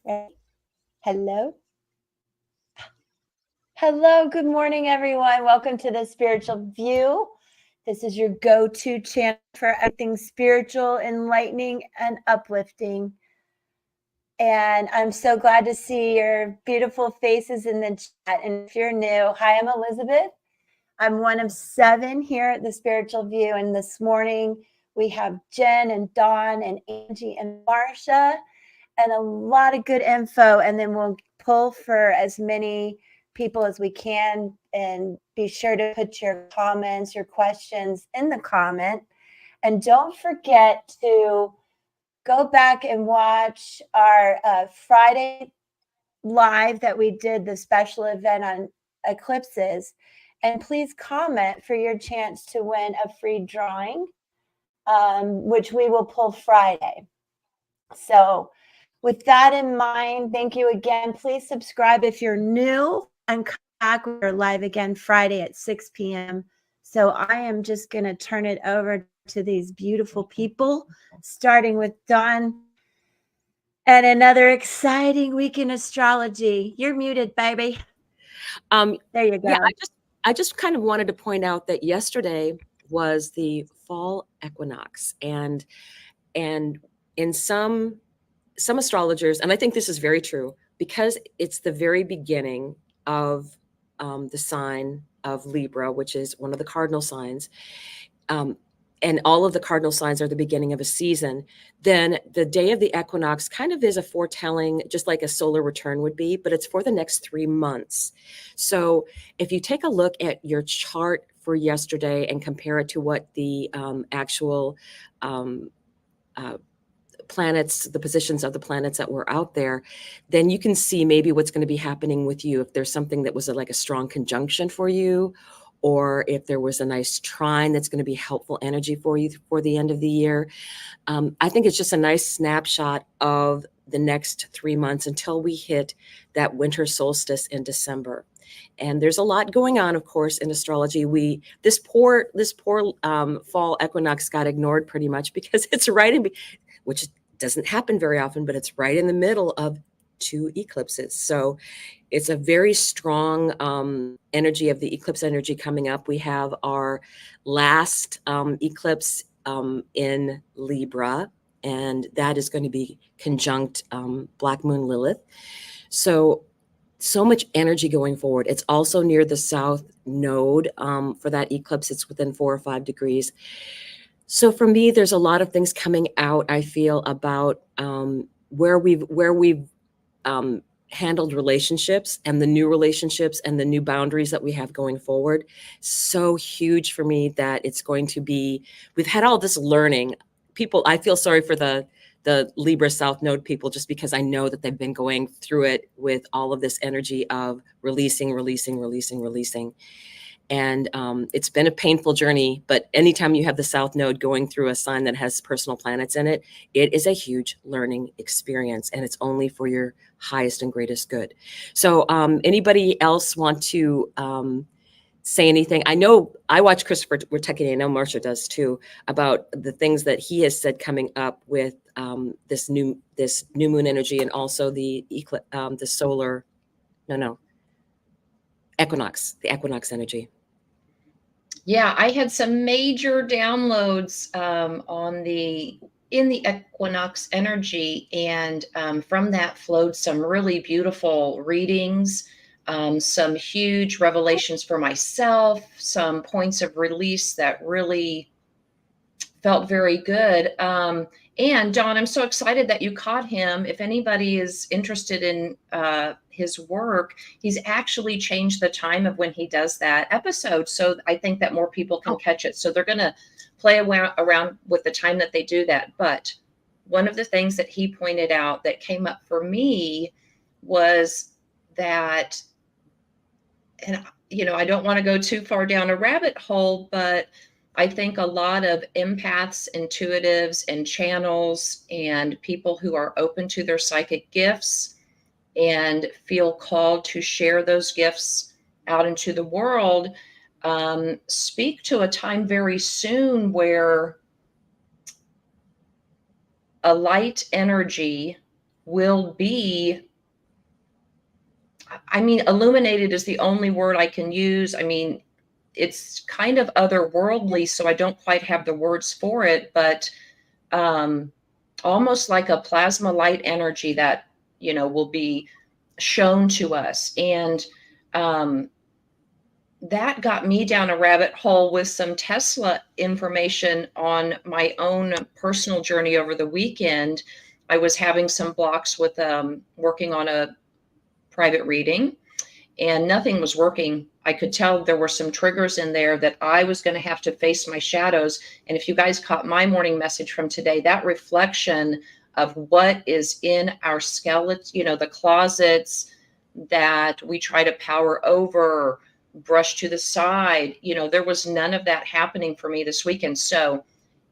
Right. Hello. Hello. Good morning, everyone. Welcome to the Spiritual View. This is your go to channel for everything spiritual, enlightening, and uplifting. And I'm so glad to see your beautiful faces in the chat. And if you're new, hi, I'm Elizabeth. I'm one of 7 here at the Spiritual View. And this morning we have Jen and Dawn and Angie and Marsha and a lot of good info. And then we'll pull for as many people as we can, and be sure to put your comments, your questions in the comment. And don't forget to go back and watch our Friday live that we did, the special event on eclipses. And please comment for your chance to win a free drawing, which we will pull Friday. So with that in mind, thank you again. Please subscribe if you're new, and come back. We're live again Friday at 6 p.m. So I am just going to turn it over to these beautiful people, starting with Dawn. And another exciting week in astrology. You're muted, baby. There you go. Yeah, I just kind of wanted to point out that yesterday was the fall equinox, and in some astrologers, and I think this is very true, because it's the very beginning of the sign of Libra, which is one of the cardinal signs. And all of the cardinal signs are the beginning of a season, then the day of the equinox kind of is a foretelling, just like a solar return would be, but it's for the next 3 months. So if you take a look at your chart for yesterday and compare it to what the actual planets, the positions of the planets that were out there, then you can see maybe what's going to be happening with you. If there's something that was like a strong conjunction for you, or if there was a nice trine that's going to be helpful energy for you for the end of the year. I think it's just a nice snapshot of the next 3 months until we hit that winter solstice in December. And there's a lot going on, of course, in astrology. This poor fall equinox got ignored pretty much because it's right in, which doesn't happen very often, but it's right in the middle of 2 eclipses. So it's a very strong energy of the eclipse energy coming up. We have our last eclipse in Libra, and that is going to be conjunct Black Moon Lilith. So much energy going forward. It's also near the south node for that eclipse. It's within 4 or 5 degrees. So for me, there's a lot of things coming out, I feel, about where we've handled relationships and the new relationships and the new boundaries that we have going forward. So huge for me that it's going to be, we've had all this learning. People, I feel sorry for the Libra South Node people, just because I know that they've been going through it with all of this energy of releasing. And it's been a painful journey, but anytime you have the South Node going through a sign that has personal planets in it, it is a huge learning experience, and it's only for your highest and greatest good. So anybody else want to say anything? I know I watch Christopher Witecki, I know Marsha does too, about the things that he has said coming up with this new moon energy, and also the solar, equinox, the equinox energy. Yeah, I had some major downloads in the equinox energy, and from that flowed some really beautiful readings, some huge revelations for myself, some points of release that really felt very good. And Dawn, I'm so excited that you caught him. If anybody is interested in his work, he's actually changed the time of when he does that episode. So I think that more people can catch it. So they're going to play around with the time that they do that. But one of the things that he pointed out that came up for me was that, and I don't want to go too far down a rabbit hole, but I think a lot of empaths, intuitives, and channels, and people who are open to their psychic gifts and feel called to share those gifts out into the world, speak to a time very soon where a light energy will be, I mean, illuminated is the only word I can use. I mean, it's kind of otherworldly, so I don't quite have the words for it, but almost like a plasma light energy that, you know, will be shown to us. And that got me down a rabbit hole with some Tesla information on my own personal journey over the weekend. I was having some blocks with working on a private reading, and nothing was working. I could tell there were some triggers in there that I was going to have to face my shadows. And if you guys caught my morning message from today, that reflection of what is in our skeleton, you know, the closets that we try to power over, brush to the side, you know, there was none of that happening for me this weekend. So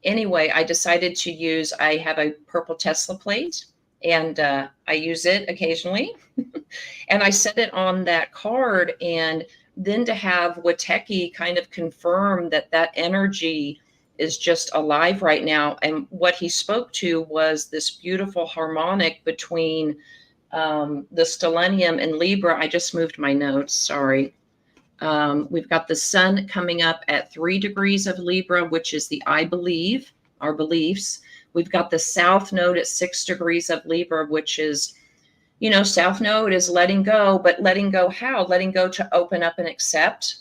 anyway, I decided to use, I have a purple Tesla plate, and I use it occasionally. And I set it on that card, and then to have Wateki kind of confirm that that energy is just alive right now. And what he spoke to was this beautiful harmonic between the stellium and Libra. I just moved my notes, sorry. We've got the sun coming up at 3 degrees of Libra, which is the I believe, our beliefs. We've got the south node at 6 degrees of Libra, which is, you know, south node is letting go, but letting go how? Letting go to open up and accept.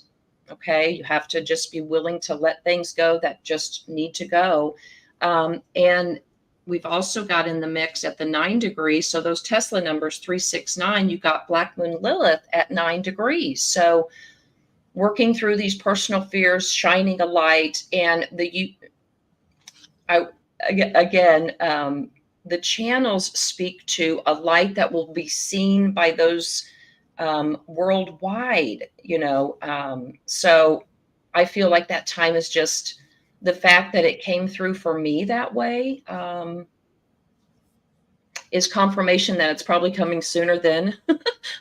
Okay, you have to just be willing to let things go that just need to go. And we've also got in the mix at the 9 degrees. So those Tesla numbers, 369, you got Black Moon Lilith at 9 degrees. So working through these personal fears, shining a light, and the channels speak to a light that will be seen by those worldwide, you know. So I feel like that time is just the fact that it came through for me that way is confirmation that it's probably coming sooner than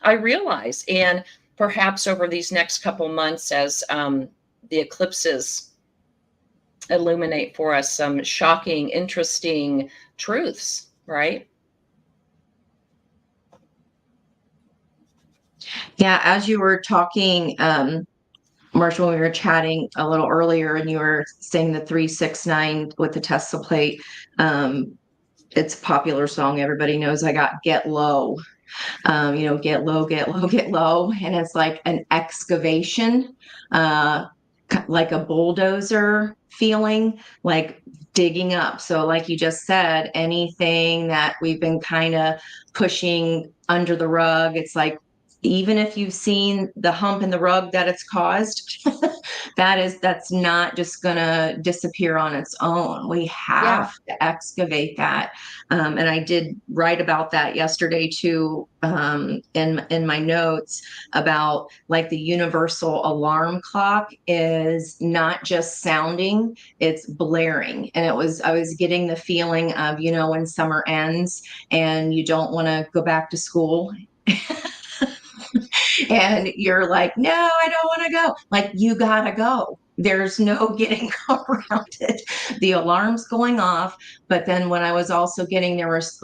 I realize. And perhaps over these next couple months, as the eclipses illuminate for us some shocking, interesting truths, right? Yeah, as you were talking, Marshall, when we were chatting a little earlier and you were saying the 369 with the Tesla plate, it's a popular song. Everybody knows I got Get Low. You know, get low, get low, get low. And it's like an excavation, like a bulldozer feeling, like digging up. So, like you just said, anything that we've been kind of pushing under the rug, it's like, even if you've seen the hump in the rug that it's caused, that's not just gonna disappear on its own. We have to excavate that. And I did write about that yesterday too, in my notes, about like the universal alarm clock is not just sounding, it's blaring. And I was getting the feeling of, you know, when summer ends and you don't want to go back to school. And you're like, no, I don't want to go. Like, you gotta go. There's no getting around it. The alarm's going off. But then when I was also getting, there was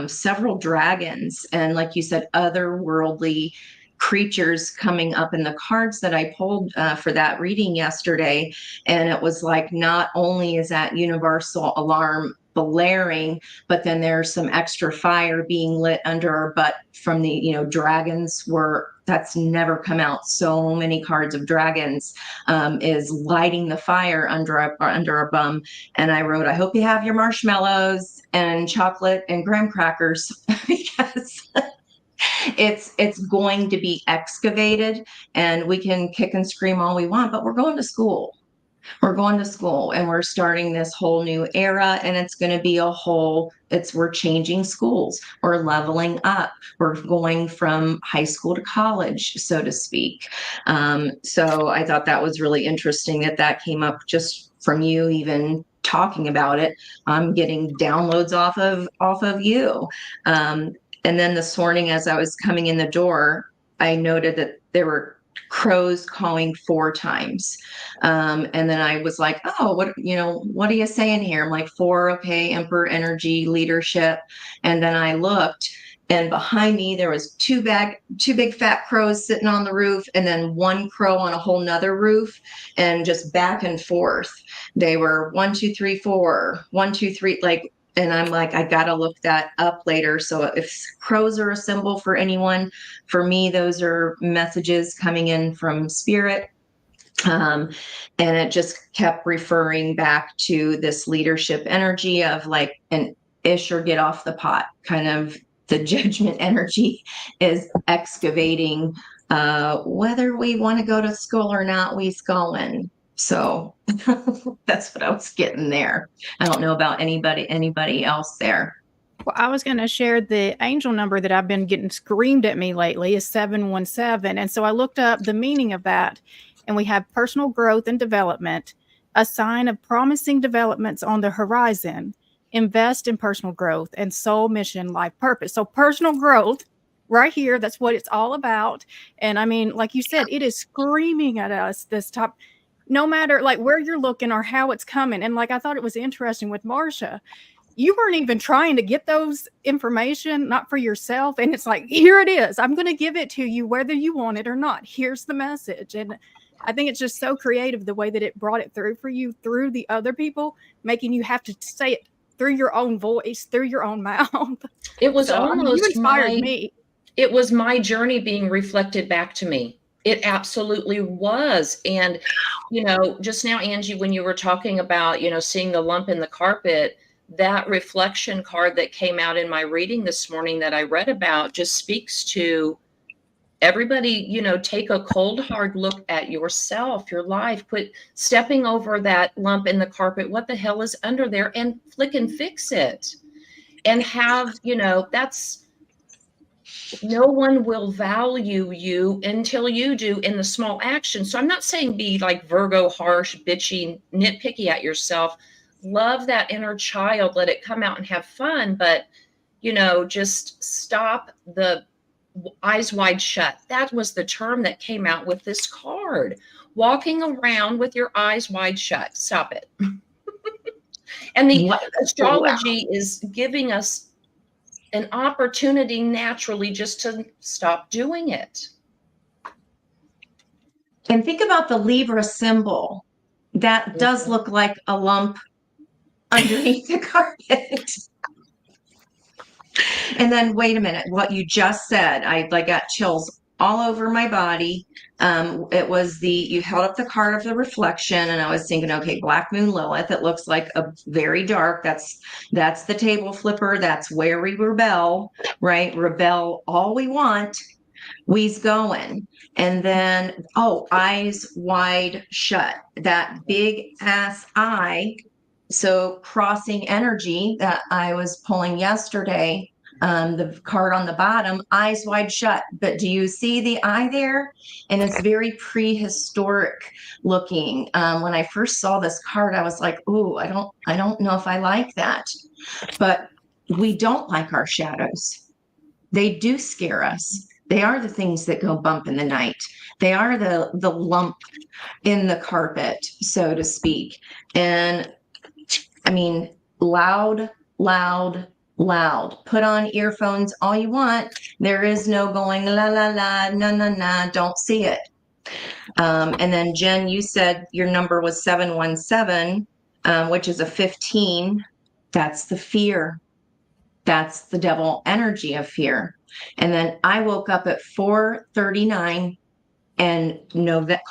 several dragons, and like you said, otherworldly creatures coming up in the cards that I pulled for that reading yesterday. And it was like, not only is that universal alarm blaring, but then there's some extra fire being lit under our butt from the, you know, dragons that's never come out. So many cards of dragons is lighting the fire under our bum. And I wrote, I hope you have your marshmallows and chocolate and graham crackers because it's going to be excavated, and we can kick and scream all we want, but we're going to school. We're going to school and we're starting this whole new era, and it's going to be we're changing schools. We're leveling up. We're going from high school to college, so to speak. So I thought that was really interesting that came up just from you even talking about it. I'm getting downloads off of you. And then this morning, as I was coming in the door, I noted that there were crows cawing 4 times. And then I was like, oh, what are you saying here? I'm like, 4, okay, Emperor energy, leadership. And then I looked, and behind me there was two big fat crows sitting on the roof, and then one crow on a whole nother roof, and just back and forth. They were 1, 2, 3, 4, 1, 2, 3, like. And I'm like, I gotta look that up later. So if crows are a symbol for anyone, for me, those are messages coming in from spirit. And it just kept referring back to this leadership energy of like an ish or get off the pot kind of. The judgment energy is excavating whether we want to go to school or not, we's going. So that's what I was getting there. I don't know about anybody else there. Well, I was going to share the angel number that I've been getting screamed at me lately is 717. And so I looked up the meaning of that, and we have personal growth and development, a sign of promising developments on the horizon, invest in personal growth, and soul mission, life purpose. So personal growth right here, that's what it's all about. And I mean, like you said, it is screaming at us this top, no matter like where you're looking or how it's coming. And like, I thought it was interesting with Marsha, you weren't even trying to get those information, not for yourself. And it's like, here it is. I'm going to give it to you, whether you want it or not. Here's the message. And I think it's just so creative the way that it brought it through for you, through the other people, making you have to say it through your own voice, through your own mouth. It was So, almost you inspired me. It was my journey being reflected back to me. It absolutely was. And, just now, Angie, when you were talking about, seeing the lump in the carpet, that reflection card that came out in my reading this morning that I read about just speaks to everybody, take a cold, hard look at yourself, your life, stepping over that lump in the carpet. What the hell is under there? And flick and fix it. And have, that's, no one will value you until you do in the small action. So I'm not saying be like Virgo, harsh, bitchy, nitpicky at yourself. Love that inner child, let it come out and have fun, but just stop the eyes wide shut. That was the term that came out with this card. Walking around with your eyes wide shut. Stop it. And the astrology is giving us an opportunity naturally just to stop doing it. And think about the Libra symbol. That does look like a lump underneath the carpet. And then wait a minute, what you just said, I got chills all over my body. It was you held up the card of the reflection, and I was thinking, okay, Black Moon Lilith, it looks like a very dark, that's the table flipper. That's where we rebel, right? Rebel all we want. We's going. And then, eyes wide shut, that big ass eye. So crossing energy that I was pulling yesterday, the card on the bottom, eyes wide shut. But do you see the eye there? And it's very prehistoric looking. When I first saw this card, I was like, ooh, I don't know if I like that. But we don't like our shadows. They do scare us. They are the things that go bump in the night. They are the lump in the carpet, so to speak. And I mean, loud, loud, loud. Put on earphones all you want. There is no going la la la, na na na. Don't see it. And then Jen, you said your number was 717, which is a 15. That's the fear. That's the devil energy of fear. And then I woke up at 4:39 and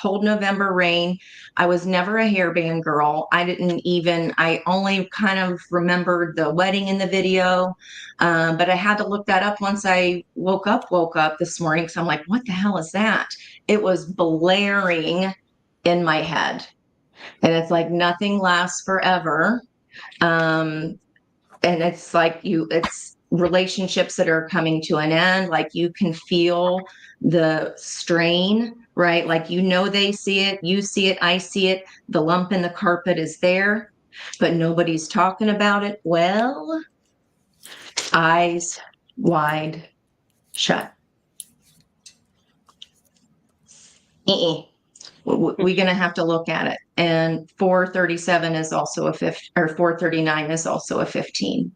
cold November rain. I was never a hairband girl. I only kind of remembered the wedding in the video. But I had to look that up once I woke up this morning. Because I'm like, what the hell is that? It was blaring in my head. And it's like nothing lasts forever. And it's like it's relationships that are coming to an end. Like you can feel the strain, right? Like, they see it, you see it, I see it. The lump in the carpet is there, but nobody's talking about it. Well, eyes wide shut. We're going to have to look at it. And 437 is also a 15, or 439 is also a 15,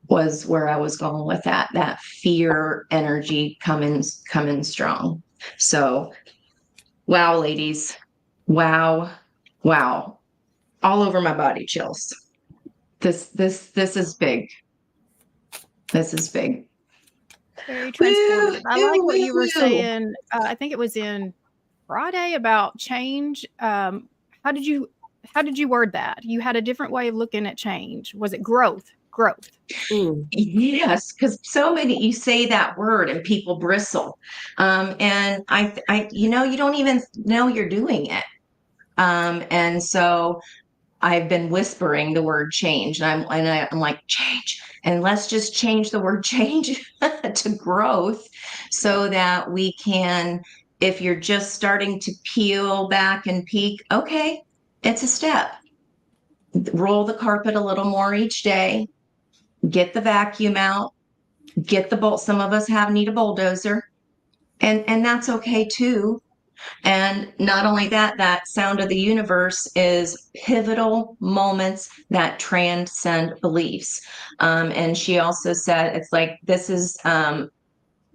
was where I was going with that fear energy coming strong. So, wow, ladies. Wow. Wow. All over my body, chills. This is big. This is big. Very transformative. I like what you were Woo! saying. I think it was in Friday about change. How did you word that? You had a different way of looking at change. Was it growth? Growth. Yes, because so many, you say that word and people bristle. And you don't even know you're doing it. And so I've been whispering the word change, and I'm like, change, and let's just change the word change to growth, so that we can, if you're just starting to peel back and peek, okay, it's a step. Roll the carpet a little more each day, get the vacuum out, get the bolt. Some of us need a bulldozer, and that's okay too. And not only that, that sound of the universe is pivotal moments that transcend beliefs. And she also said, it's like, this is,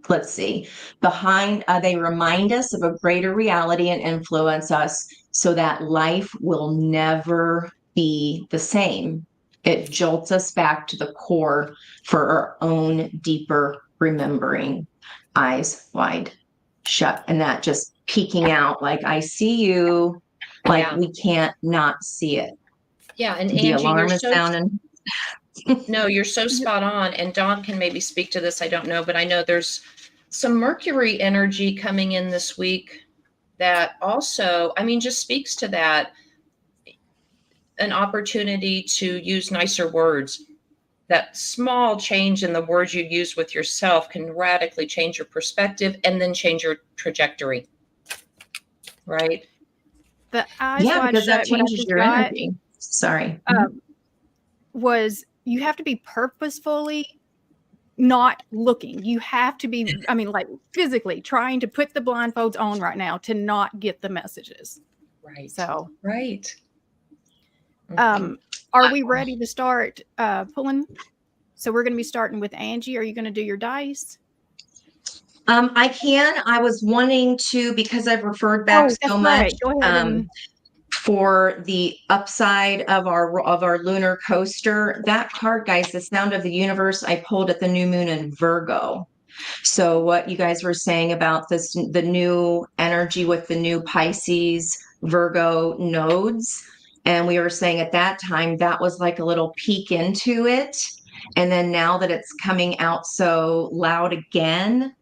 let's see, behind, they remind us of a greater reality and influence us so that life will never be the same. It jolts us back to the core for our own deeper remembering. Eyes wide shut, and that just peeking out, like, I see you, like, we can't not see it. Yeah. And The Angie, alarm is sounding. no, you're so spot on. And Dawn can maybe speak to this. I don't know, but I know there's some Mercury energy coming in this week that also, I mean, just speaks to that, an opportunity to use nicer words. That small change in the words you use with yourself can radically change your perspective and then change your trajectory. Right? The eyes Yeah, wide because that shut, what I changes just your got energy. Sorry. was you have to be purposefully not looking. You have to be, I mean, like physically trying to put the blindfolds on right now to not get the messages. Right. So, right. Are we ready to start pulling? So we're going to be starting with Angie. Are you going to do your dice? I can. I was wanting to, because I've referred back so much. Go ahead and for the upside of our lunar coaster, that card, guys, the sound of the universe, I pulled at the new moon in Virgo. So what you guys were saying about this, the new energy with the new Pisces Virgo nodes, and we were saying at that time that was like a little peek into it, and then now that it's coming out so loud again,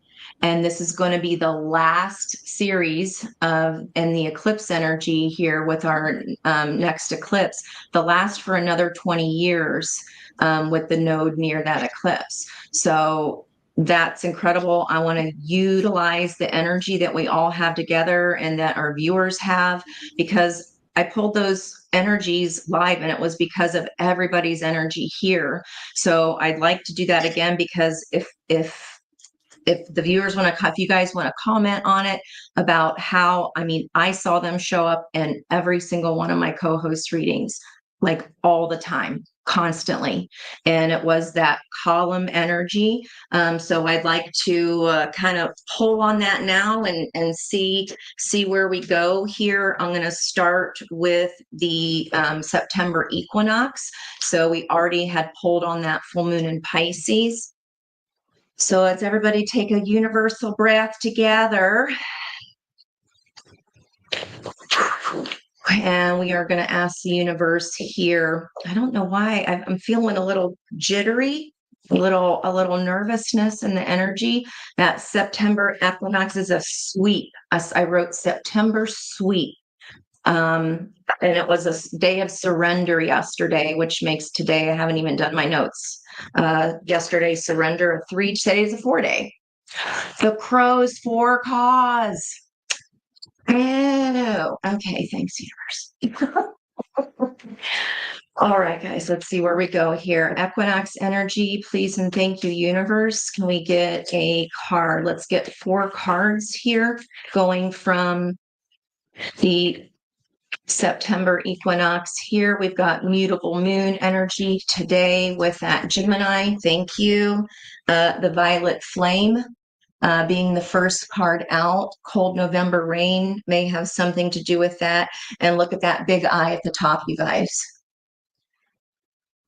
and this is going to be the last series of in the eclipse energy here with our next eclipse, the last for another 20 years with the node near that eclipse. So that's incredible. I want to utilize the energy that we all have together and that our viewers have, because I pulled those energies live and it was because of everybody's energy here. So I'd like to do that again, because if the viewers want to, if you guys want to comment on it about how, I mean, I saw them show up in every single one of my co-host readings, like all the time, constantly. And it was that column energy. So I'd like to kind of pull on that now and see where we go here. I'm going to start with the September equinox. So we already had pulled on that full moon in Pisces. So let's everybody take a universal breath together. And we are going to ask the universe here. I don't know why I'm feeling a little jittery, a little nervousness in the energy. That September equinox is a sweep. I wrote September sweep. And it was a day of surrender yesterday, which makes today, I haven't even done my notes. Yesterday, surrender of 3 days, a 4-day. The crows for cause. Oh, okay. Thanks, universe. All right, guys, let's see where we go here. Equinox energy, please and thank you, universe. Can we get a card? Let's get 4 cards here, going from The September equinox here, we've got mutable moon energy today with that Gemini. Thank you. The violet flame being the first card out. Cold November rain may have something to do with that. And look at that big eye at the top, you guys.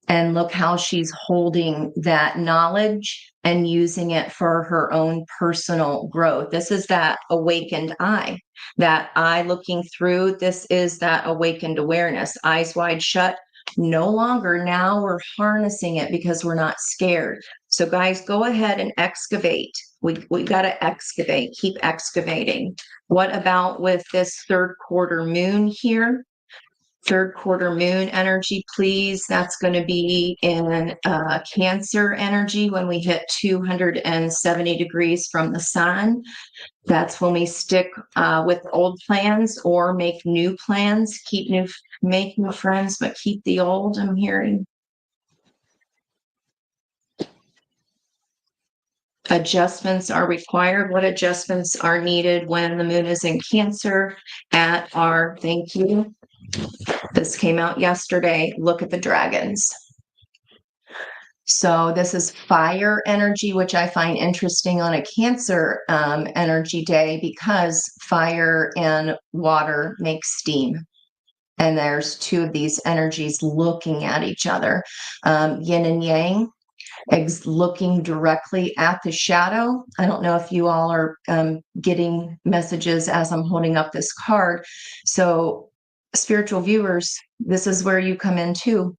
And look how she's holding that knowledge and using it for her own personal growth. This is that awakened eye, that eye looking through. This is that awakened awareness, eyes wide shut. No longer. Now we're harnessing it because we're not scared. So guys, go ahead and excavate. We got to excavate, keep excavating. What about with this third quarter moon here? Third quarter moon energy, please. That's going to be in Cancer energy when we hit 270 degrees from the sun. That's when we stick with old plans or make new plans. Make new friends, but keep the old, I'm hearing. Adjustments are required. What adjustments are needed when the moon is in Cancer at our, thank you. This came out yesterday. Look at the dragons. So this is fire energy, which I find interesting on a Cancer energy day because fire and water make steam. And there's two of these energies looking at each other. Yin and yang, looking directly at the shadow. I don't know if you all are getting messages as I'm holding up this card. So spiritual viewers, this is where you come in too,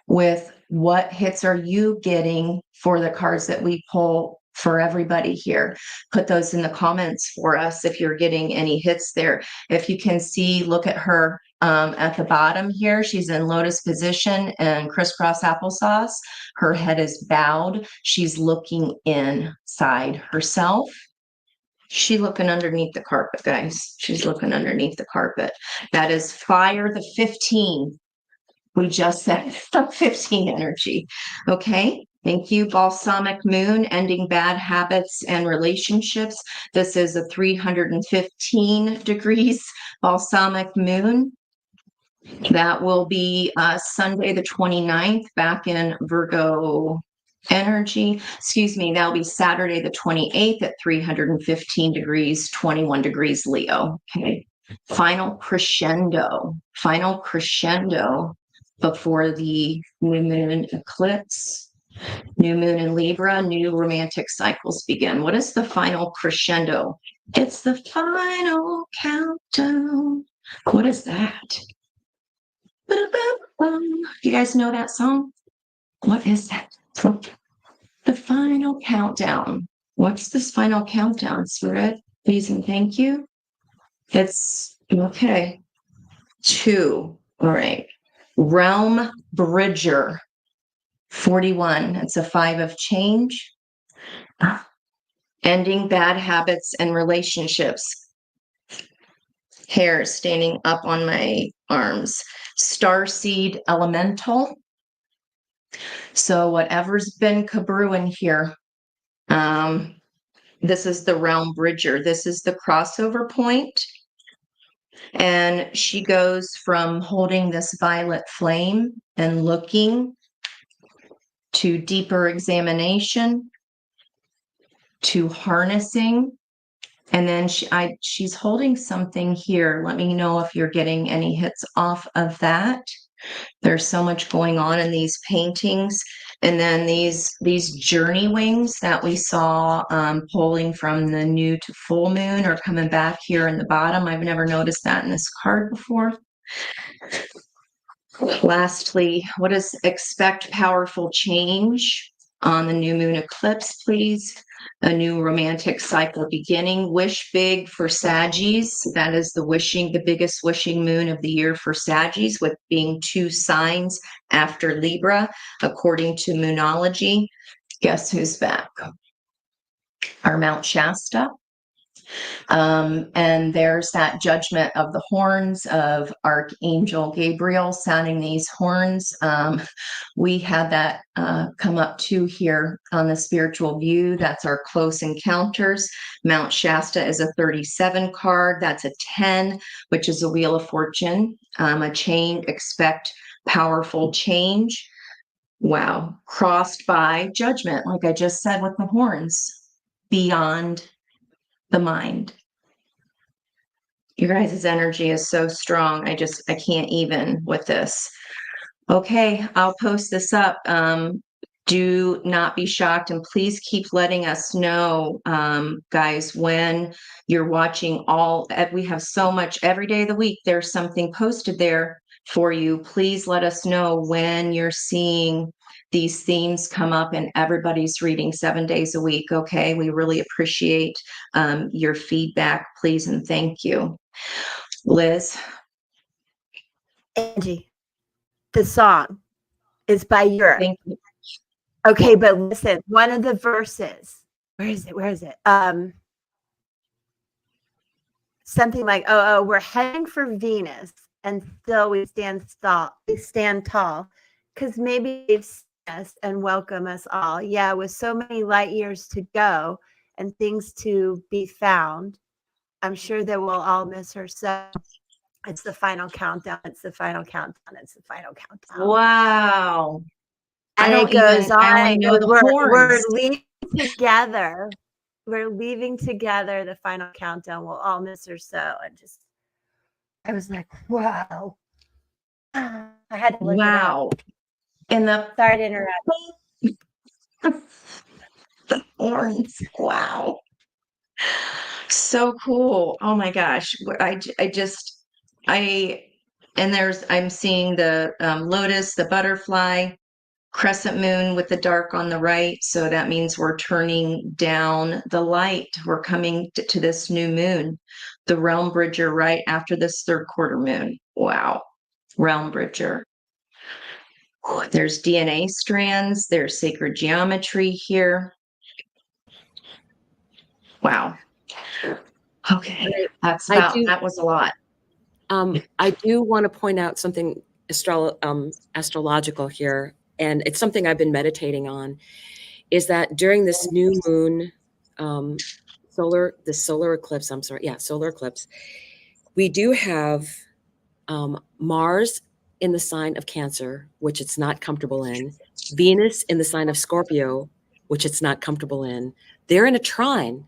with what hits are you getting for the cards that we pull for everybody here. Put those in the comments for us if you're getting any hits there. If you can see, look at her at the bottom here. She's in lotus position and crisscross applesauce. Her head is bowed. She's looking inside herself. She's looking underneath the carpet, guys. She's looking underneath the carpet. That is fire, the 15. We just said 15 energy. Okay. Thank you. Balsamic moon, ending bad habits and relationships. This is a 315 degrees balsamic moon. That will be Sunday, the 29th, back in Virgo energy. Excuse me, that'll be Saturday, the 28th at 315 degrees, 21 degrees Leo. Okay. Final crescendo before the new moon eclipse. New moon in Libra, new romantic cycles begin. What is the final crescendo? It's the final countdown. What is that? You guys know that song? What is that? The final countdown. What's this final countdown, Spirit? Please and thank you. It's okay. 2. All right. Realm Bridger. 41. It's a 5 of change. Ending bad habits and relationships. Hair standing up on my arms. Starseed elemental. So whatever's been kabrewing here, this is the realm bridger. This is the crossover point. And she goes from holding this violet flame and looking to deeper examination, to harnessing. And then she's holding something here. Let me know if you're getting any hits off of that. There's so much going on in these paintings. And then these journey wings that we saw pulling from the new to full moon are coming back here in the bottom. I've never noticed that in this card before. Lastly, what does expect powerful change on the new moon eclipse, please? A new romantic cycle beginning. Wish big for Saggies. That is the biggest wishing moon of the year for Saggies, with being 2 signs after Libra, according to Moonology. Guess who's back? Our Mount Shasta. And there's that judgment of the horns of Archangel Gabriel sounding these horns. We had that come up too here on the spiritual view. That's our close encounters. Mount Shasta is a 37 card. That's a 10, which is a Wheel of Fortune. A chain, expect powerful change. Wow. Crossed by judgment, like I just said with the horns, beyond the mind. Your guys' energy is so strong. I can't even with this. Okay, I'll post this up. Do not be shocked, and please keep letting us know, guys, when you're watching we have so much every day of the week. There's something posted there for you. Please let us know when you're seeing these themes come up and everybody's reading 7 days a week. Okay, we really appreciate your feedback, please, and thank you. Liz? Angie, the song is by Europe. Thank you. Okay, but listen, one of the verses, where is it? Something like, oh, we're heading for Venus, and still we stand tall, because maybe they've seen us and welcome us all. Yeah, with so many light years to go and things to be found, I'm sure that we'll all miss her. So it's the final countdown. It's the final countdown. It's the final countdown. Wow. And I it goes on. I only know the we're horns. leaving together. We're leaving together. The final countdown. We'll all miss her so. I was like, wow. I had to look it up. Wow. And Sorry to interrupt. the horns. Wow. So cool. Oh my gosh. I'm seeing the lotus, the butterfly, crescent moon with the dark on the right. So that means we're turning down the light. We're coming to this new moon, the realm bridger right after this third quarter moon. Wow. Realm bridger. There's DNA strands. There's sacred geometry here. Wow. Okay. That was a lot. I do want to point out something astrological here, and it's something I've been meditating on, is that during this new moon, solar eclipse, solar eclipse, we do have Mars in the sign of Cancer, which it's not comfortable in, Venus in the sign of Scorpio, which it's not comfortable in. They're in a trine,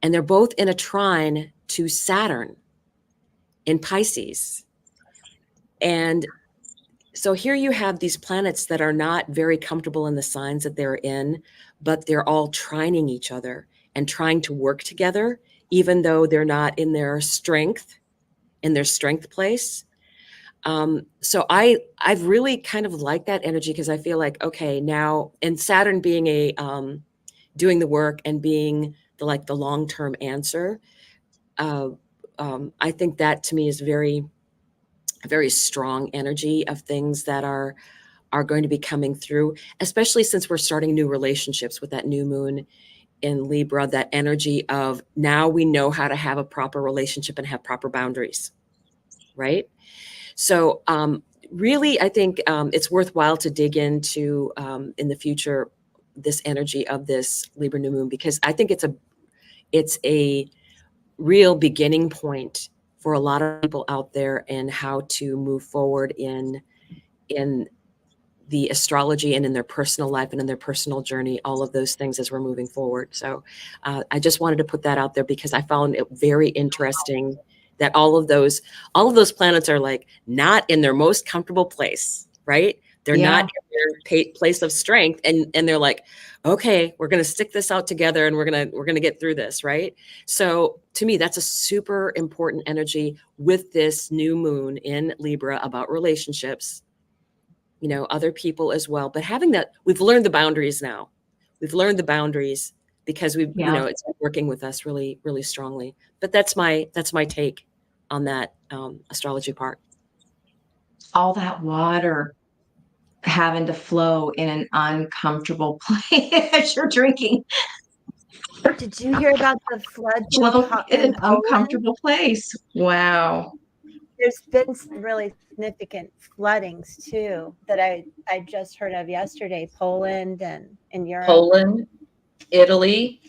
and they're both in a trine to Saturn in Pisces. And so here you have these planets that are not very comfortable in the signs that they're in, but they're all trining each other and trying to work together, even though they're not in their strength place. So I've really kind of liked that energy, because I feel like, okay, now, and Saturn being doing the work and being the long-term answer, I think that to me is a very strong energy of things that are going to be coming through, especially since we're starting new relationships with that new moon in Libra, that energy of now we know how to have a proper relationship and have proper boundaries, right? So really, I think it's worthwhile to dig into in the future this energy of this Libra new moon, because I think it's a real beginning point for a lot of people out there in how to move forward in the astrology and in their personal life and in their personal journey, all of those things as we're moving forward. So I just wanted to put that out there, because I found it very interesting that all of those planets are not in their most comfortable place, right? They're not in their place of strength, and they're like, okay, we're going to stick this out together, and we're going to get through this, right? So to me, that's a super important energy with this new moon in Libra about relationships, other people as well. But having that, we've learned the boundaries now. We've learned the boundaries because it's been working with us really, really strongly. But that's my take on that astrology part. All that water having to flow in an uncomfortable place as you're drinking. Did you hear about the floods Jump in in an Poland? uncomfortable place. Wow. There's been some really significant floodings too that I just heard of yesterday. Poland and in Europe. Poland, Italy.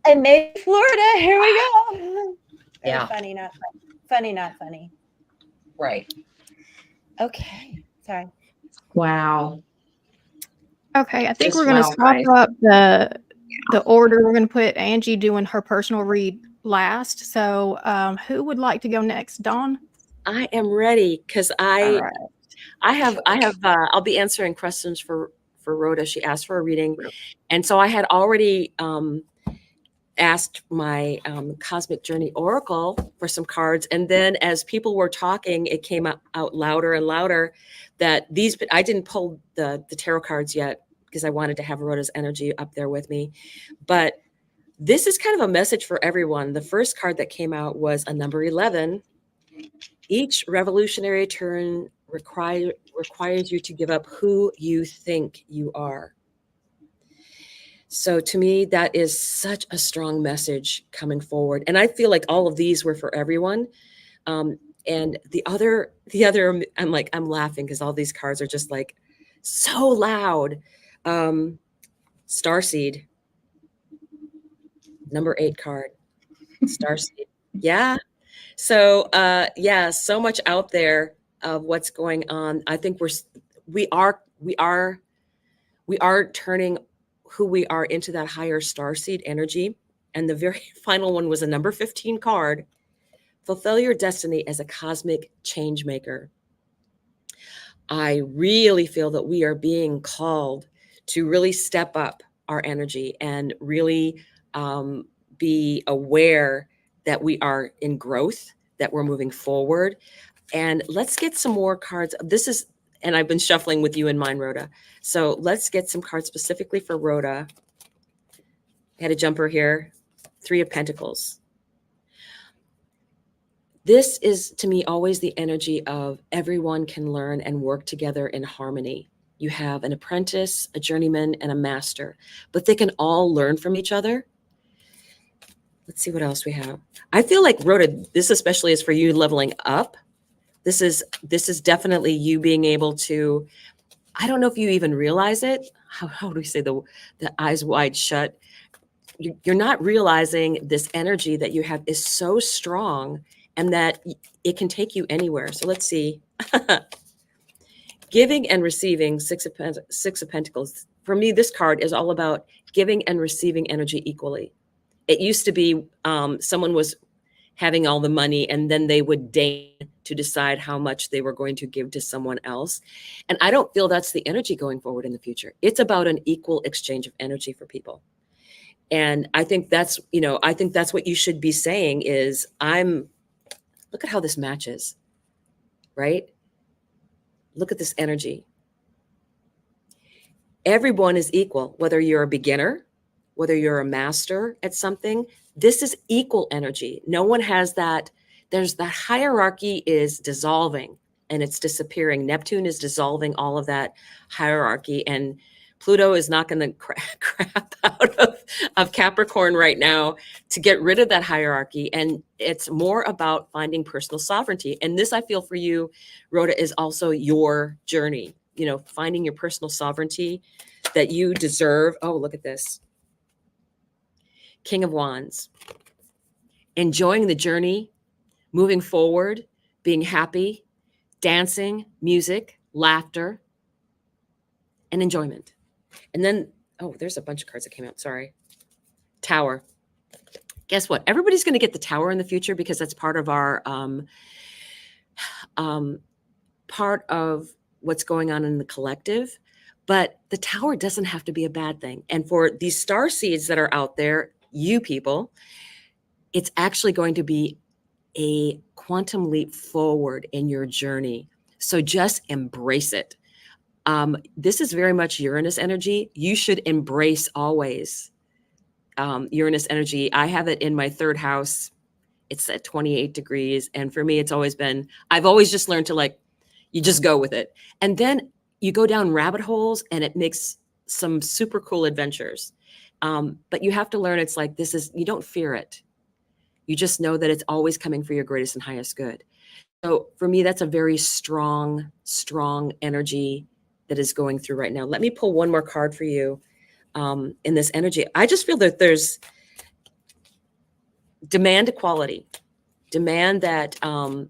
And maybe Florida. Here we go. Very Yeah. funny, not funny. Funny, not funny. Right. Okay. Sorry. Wow. Okay, I think Just we're going to wow, swap guys. up the order. We're going to put Angie doing her personal read last. So, who would like to go next? Dawn? I am ready because All right. I'll be answering questions for Rhoda. She asked for a reading. And so I had already asked my Cosmic Journey Oracle for some cards. And then as people were talking, it came out louder and louder that I didn't pull the tarot cards yet because I wanted to have Rhoda's energy up there with me. But this is kind of a message for everyone. The first card that came out was a number 11. Each revolutionary turn requires you to give up who you think you are. So to me, that is such a strong message coming forward. And I feel like all of these were for everyone. And the other, I'm laughing because all these cards are just like so loud. Starseed, number 8 card, Starseed. Yeah. So yeah, so much out there of what's going on. I think we are turning who we are into that higher starseed energy. And the very final one was a number 15 card. Fulfill your destiny as a cosmic change maker. I really feel that we are being called to really step up our energy and really be aware that we are in growth, that we're moving forward. And let's get some more cards. And I've been shuffling with you in mind, Rhoda. So let's get some cards specifically for Rhoda. I had a jumper here, 3 of Pentacles. This is, to me, always the energy of everyone can learn and work together in harmony. You have an apprentice, a journeyman, and a master, but they can all learn from each other. Let's see what else we have. I feel like, Rhoda, this especially is for you leveling up. This is definitely you being able to, I don't know if you even realize it. How do we say the eyes wide shut? You're not realizing this energy that you have is so strong and that it can take you anywhere. So let's see. Giving and receiving, 6 of Pentacles. For me, this card is all about giving and receiving energy equally. It used to be someone was having all the money and then they would deign to decide how much they were going to give to someone else. And I don't feel that's the energy going forward in the future. It's about an equal exchange of energy for people. And I think that's what you should be saying is look at how this matches, right? Look at this energy. Everyone is equal, whether you're a beginner, whether you're a master at something, this is equal energy. No one has that. There's that hierarchy is dissolving and it's disappearing. Neptune is dissolving all of that hierarchy, and Pluto is not going to crap out of Capricorn right now to get rid of that hierarchy. And it's more about finding personal sovereignty. And this, I feel for you, Rhoda, is also your journey, finding your personal sovereignty that you deserve. Oh, look at this. King of Wands. Enjoying the journey, moving forward, being happy, dancing, music, laughter, and enjoyment. And then, there's a bunch of cards that came out. Sorry. Tower. Guess what? Everybody's going to get the Tower in the future because that's part of our part of what's going on in the collective. But the Tower doesn't have to be a bad thing. And for these star seeds that are out there, you people, it's actually going to be a quantum leap forward in your journey. So just embrace it. This is very much Uranus energy. You should embrace always Uranus energy. I have it in my 3rd house. It's at 28 degrees. And for me, it's always been, I've always just learned to you just go with it. And then you go down rabbit holes and it makes some super cool adventures. But you have to learn, it's like, you don't fear it. You just know that it's always coming for your greatest and highest good. So for me, that's a very strong, strong energy that is going through right now. Let me pull one more card for you in this energy. I just feel that there's demand equality. Demand that,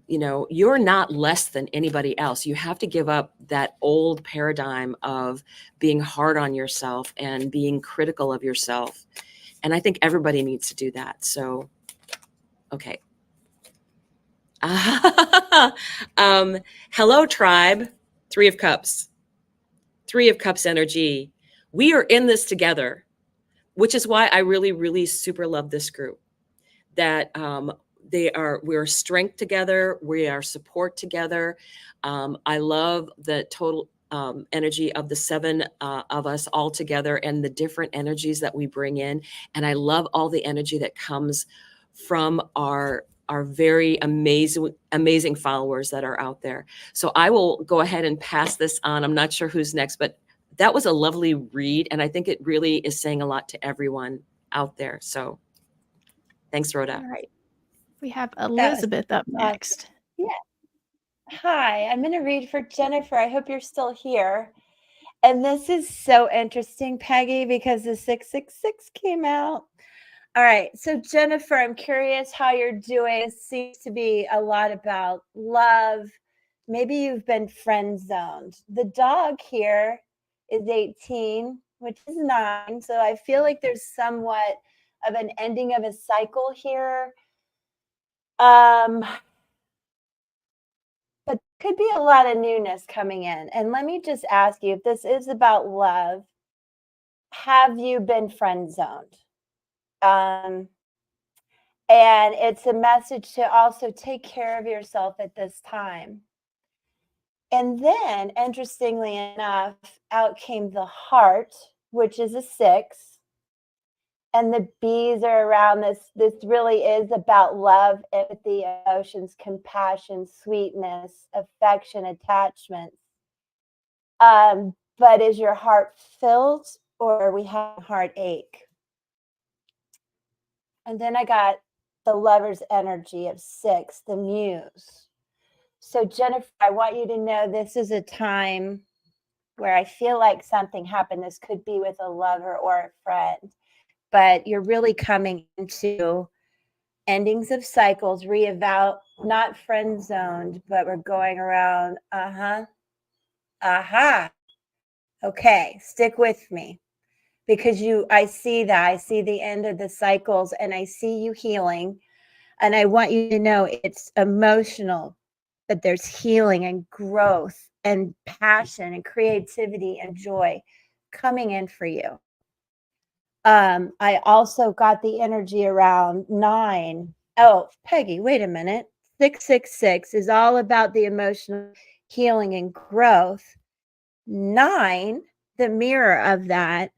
you're not less than anybody else. You have to give up that old paradigm of being hard on yourself and being critical of yourself. And I think everybody needs to do that. So, okay. Hello, tribe. 3 of Cups. 3 of Cups energy. We are in this together, which is why I really, really super love this group. That we're strength together. We are support together. I love the total energy of the 7 of us all together and the different energies that we bring in. And I love all the energy that comes from our very amazing followers that are out there. So I will go ahead and pass this on. I'm not sure who's next, but that was a lovely read. And I think it really is saying a lot to everyone out there. So thanks, Rhoda. All right. We have Elizabeth up next. Yeah. Hi, I'm going to read for Jennifer. I hope you're still here. And this is so interesting, Peggy, because the 666 came out. All right. So, Jennifer, I'm curious how you're doing. It seems to be a lot about love. Maybe you've been friend zoned. The dog here is 18, which is 9. So I feel like there's somewhat of an ending of a cycle here. But could be a lot of newness coming in. And let me just ask you, if this is about love, have you been friend zoned? And it's a message to also take care of yourself at this time. And then, interestingly enough, out came the heart, which is a 6. And the bees are around this. This really is about love, empathy, emotions, compassion, sweetness, affection, attachments. But is your heart filled, or are we having heartache? And then I got the lover's energy of 6, the muse. So Jennifer, I want you to know this is a time where I feel like something happened. This could be with a lover or a friend, but you're really coming into endings of cycles, not friend zoned, but we're going around. Okay, stick with me. Because I see the end of the cycles, and I see you healing. And I want you to know it's emotional, that there's healing and growth and passion and creativity and joy coming in for you. I also got the energy around 9. Oh, Peggy, wait a minute. 666 is all about the emotional healing and growth. 9, the mirror of that,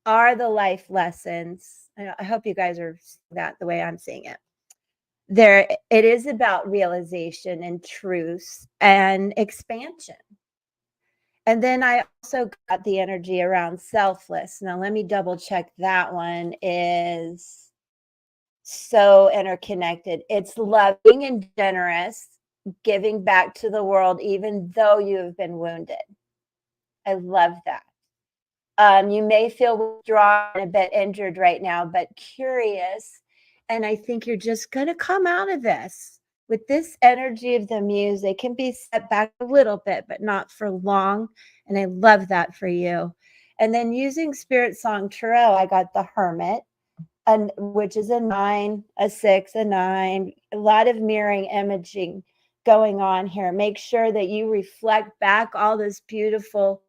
are the life lessons. I hope you guys are seeing that the way I'm seeing it. It is about realization and truth and expansion. And then I also got the energy around selfless. Now let me double check. That one is so interconnected. It's loving and generous, giving back to the world, even though you have been wounded. I love that. You may feel withdrawn, a bit injured right now, but curious. And I think you're just going to come out of this with this energy of the muse. They can be set back a little bit, but not for long. And I love that for you. And then using Spirit Song Tarot, I got the Hermit, which is a 9, a 6, a 9. A lot of mirroring imaging going on here. Make sure that you reflect back all this beautiful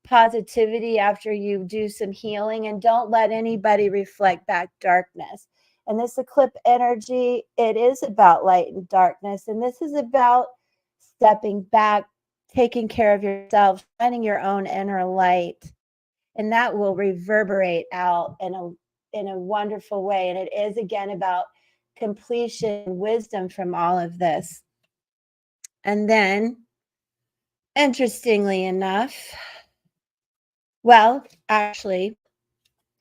positivity after you do some healing, and don't let anybody reflect back darkness. And this eclipse energy, it is about light and darkness, and this is about stepping back, taking care of yourself, finding your own inner light, and that will reverberate out in a wonderful way. And it is again about completion, wisdom from all of this. And then, interestingly enough, well, actually,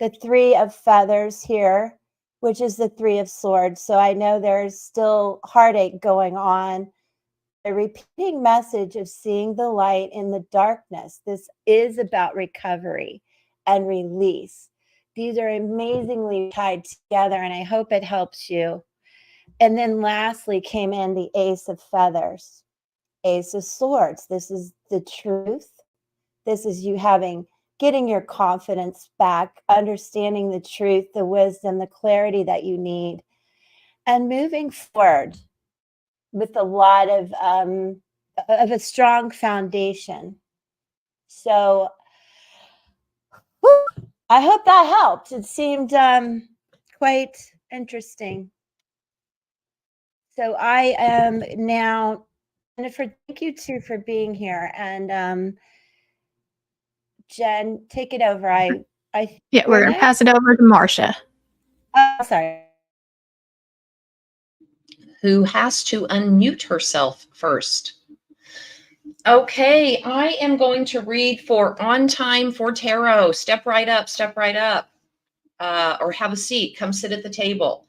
the 3 of feathers here, which is the 3 of swords. So I know there's still heartache going on. The repeating message of seeing the light in the darkness. This is about recovery and release. These are amazingly tied together, and I hope it helps you. And then lastly came in the Ace of Feathers, Ace of Swords. This is the truth. This is you getting your confidence back, understanding the truth, the wisdom, the clarity that you need, and moving forward with a lot of a strong foundation. So I hope that helped. It seemed quite interesting. So I am now, Jennifer, thank you too for being here. And Jen, take it over. Yeah, we're going to pass it over to Marcia. Oh, sorry. Who has to unmute herself first. Okay, I am going to read for On Time for Tarot. Step right up, or have a seat. Come sit at the table.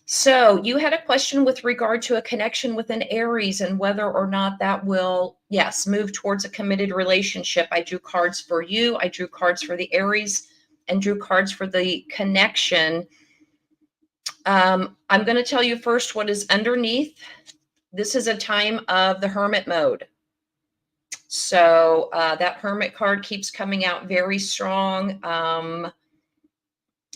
So you had a question with regard to a connection with an Aries and whether or not that will, yes, move towards a committed relationship. I drew cards for you. I drew cards for the Aries and drew cards for the connection. I'm going to tell you first what is underneath. This is a time of the Hermit mode. So that Hermit card keeps coming out very strong.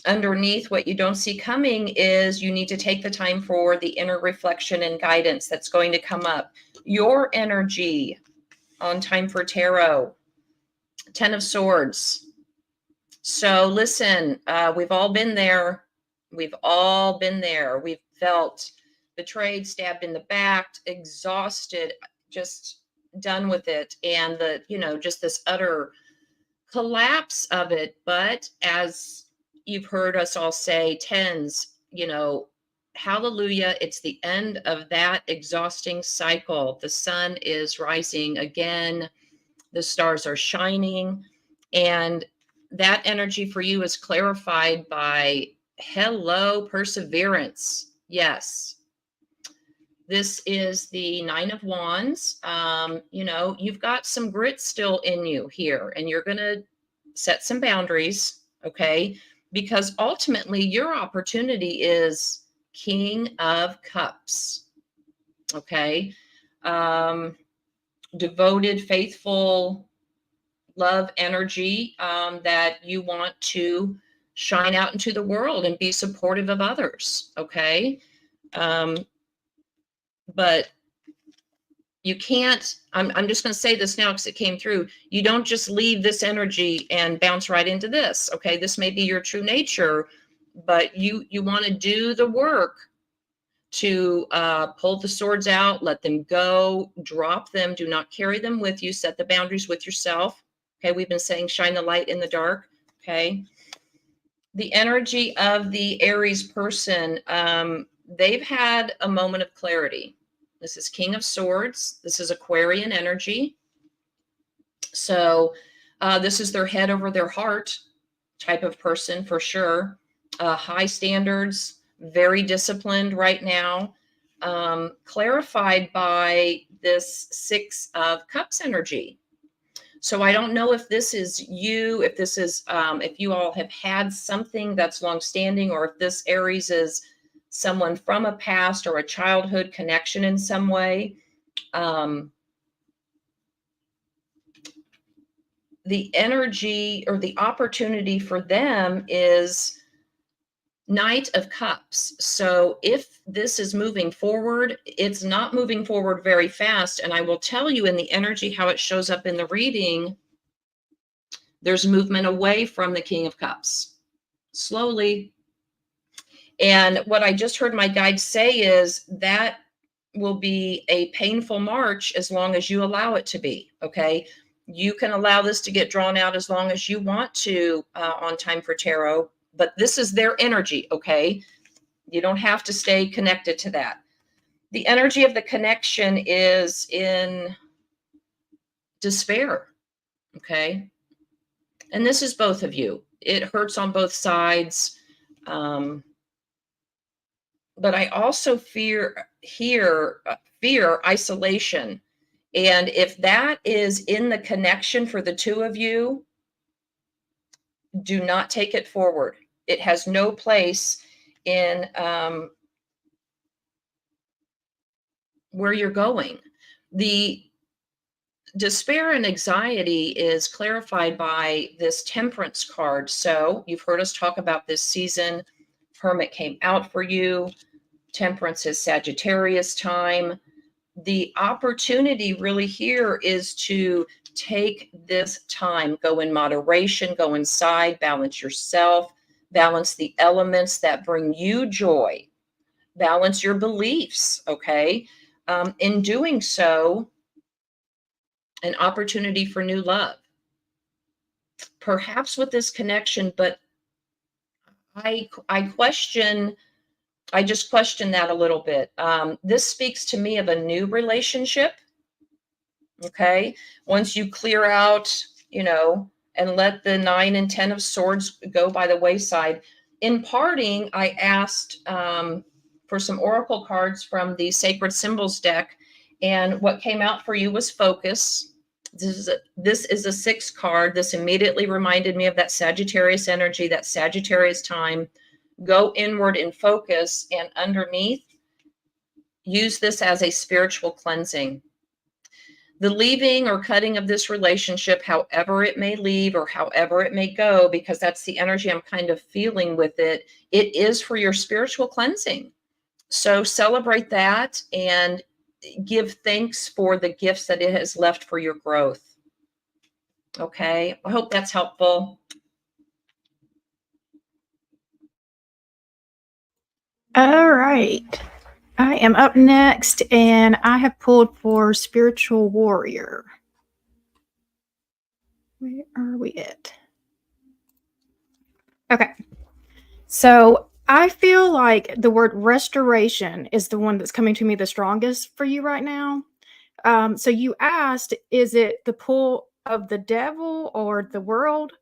Underneath, what you don't see coming is you need to take the time for the inner reflection and guidance that's going to come up. Your energy on Time for Tarot, 10 of Swords. So listen, we've all been there. We've all been there. We've felt betrayed, stabbed in the back, exhausted, just done with it. And just this utter collapse of it. But as you've heard us all say, tens, hallelujah, it's the end of that exhausting cycle. The sun is rising again. The stars are shining. And that energy for you is clarified by hello, perseverance. Yes. This is the 9 of Wands. You've got some grit still in you here, and you're going to set some boundaries, okay? Because ultimately your opportunity is King of Cups, okay? Devoted, faithful, love energy that you want to shine out into the world and be supportive of others, okay? But you can't, I'm just going to say this now because it came through. You don't just leave this energy and bounce right into this. Okay. This may be your true nature, but you want to do the work to pull the swords out, let them go, drop them, do not carry them with you, set the boundaries with yourself. Okay. We've been saying shine the light in the dark. Okay. The energy of the Aries person, they've had a moment of clarity. This is King of Swords. This is Aquarian energy. So this is their head over their heart type of person for sure. High standards, very disciplined right now. Clarified by this 6 of Cups energy. So I don't know if this is you, if this is, if you all have had something that's longstanding, or if this Aries is someone from a past or a childhood connection in some way. The energy or the opportunity for them is Knight of Cups. So if this is moving forward, it's not moving forward very fast. And I will tell you in the energy how it shows up in the reading, there's movement away from the King of Cups. Slowly. And what I just heard my guide say is that will be a painful march as long as you allow it to be, okay? You can allow this to get drawn out as long as you want to on Time for Tarot, but this is their energy, okay? You don't have to stay connected to that. The energy of the connection is in despair, okay? And this is both of you. it hurts on both sides. But I also fear isolation. And if that is in the connection for the two of you, do not take it forward. It has no place in where you're going. The despair and anxiety is clarified by this Temperance card. So you've heard us talk about this season. Hermit came out for you. Temperance is Sagittarius time. The opportunity really here is to take this time, go in moderation, go inside, balance yourself, balance the elements that bring you joy, balance your beliefs, okay? In doing so, an opportunity for new love. Perhaps with this connection, but I just question that a little bit. This speaks to me of a new relationship. Okay. Once you clear out, and let the 9 and 10 of swords go by the wayside. In parting, I asked for some oracle cards from the Sacred Symbols deck. And what came out for you was focus. This is a 6 card. This immediately reminded me of that Sagittarius energy, that Sagittarius time. Go inward and focus. And underneath, use this as a spiritual cleansing. The leaving or cutting of this relationship, however it may leave or however it may go, because that's the energy I'm kind of feeling with it, it is for your spiritual cleansing. So celebrate that and give thanks for the gifts that it has left for your growth. Okay, I hope that's helpful. All right. I am up next, and I have pulled for Spiritual Warrior. Where are we at? Okay. So I feel like the word restoration is the one that's coming to me the strongest for you right now. So you asked, is it the pull of the devil or the world?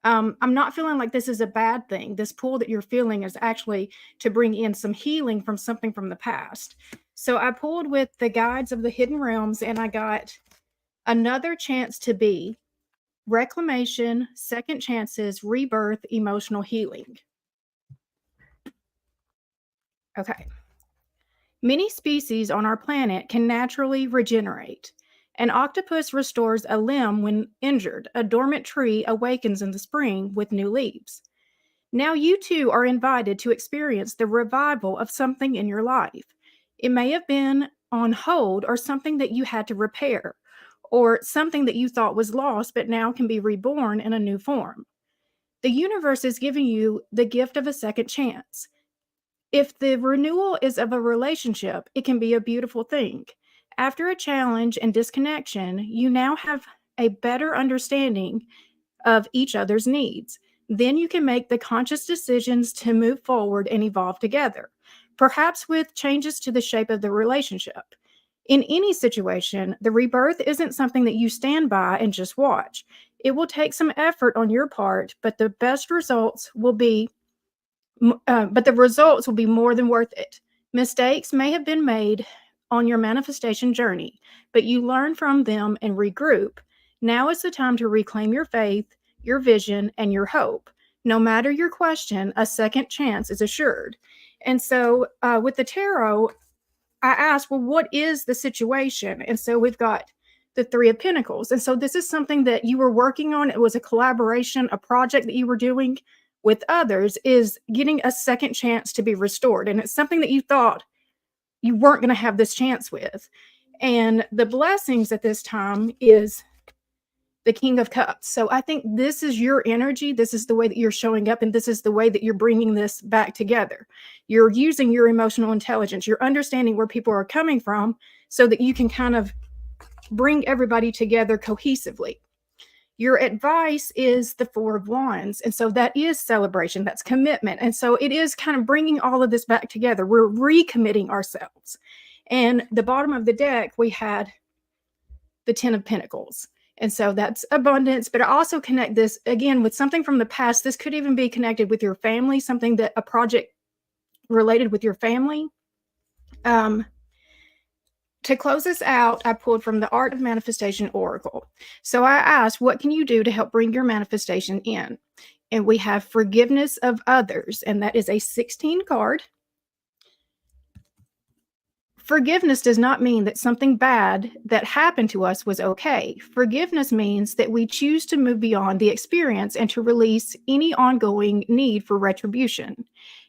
I'm not feeling like this is a bad thing. This pull that you're feeling is actually to bring in some healing from something from the past. So I pulled with the guides of the hidden realms, and I got another chance to be, reclamation, second chances, rebirth, emotional healing. Okay. Many species on our planet can naturally regenerate. An octopus restores a limb when injured. A dormant tree awakens in the spring with new leaves. Now you too are invited to experience the revival of something in your life. It may have been on hold or something that you had to repair, or something that you thought was lost but now can be reborn in a new form. The universe is giving you the gift of a second chance. If the renewal is of a relationship, it can be a beautiful thing. After a challenge and disconnection, you now have a better understanding of each other's needs. Then you can make the conscious decisions to move forward and evolve together, perhaps with changes to the shape of the relationship. In any situation, the rebirth isn't something that you stand by and just watch. It will take some effort on your part, but the results will be more than worth it. Mistakes may have been made on your manifestation journey, but you learn from them and regroup. Now is the time to reclaim your faith, your vision, and your hope. No matter your question, a second chance is assured. And so with the tarot, I asked, well, what is the situation? And so we've got the 3 of Pentacles. And so this is something that you were working on. It was a collaboration, a project that you were doing with others, is getting a second chance to be restored. And it's something that you thought you weren't going to have this chance with. And the blessings at this time is the King of Cups. So I think this is your energy. This is the way that you're showing up, and this is the way that you're bringing this back together. You're using your emotional intelligence. You're understanding where people are coming from so that you can kind of bring everybody together cohesively. Your advice is the 4 of Wands. And so that is celebration. That's commitment. And so it is kind of bringing all of this back together. We're recommitting ourselves. And the bottom of the deck, we had the 10 of Pentacles. And so that's abundance, but I also connect this again with something from the past. This could even be connected with your family, something that a project related with your family. To close this out, I pulled from the Art of Manifestation Oracle. So I asked, what can you do to help bring your manifestation in? And we have forgiveness of others, and that is a 16 card. Forgiveness does not mean that something bad that happened to us was okay. Forgiveness means that we choose to move beyond the experience and to release any ongoing need for retribution.